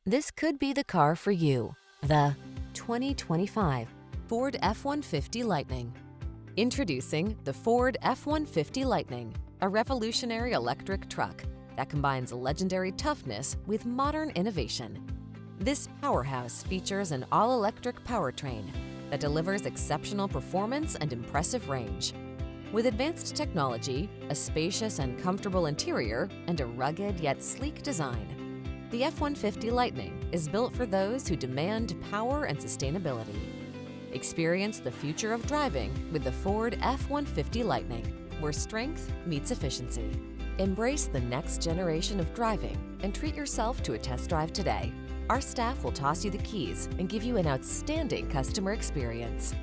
This could be the car for you. The 2025 Ford F-150 Lightning. Introducing the Ford F-150 Lightning, a revolutionary electric truck that combines legendary toughness with modern innovation. This powerhouse features an all-electric powertrain that delivers exceptional performance and impressive range. With advanced technology, a spacious and comfortable interior, and a rugged yet sleek design, the F-150 Lightning is built for those who demand power and sustainability. Experience the future of driving with the Ford F-150 Lightning, where strength meets efficiency. Embrace the next generation of driving and treat yourself to a test drive today. Our staff will toss you the keys and give you an outstanding customer experience.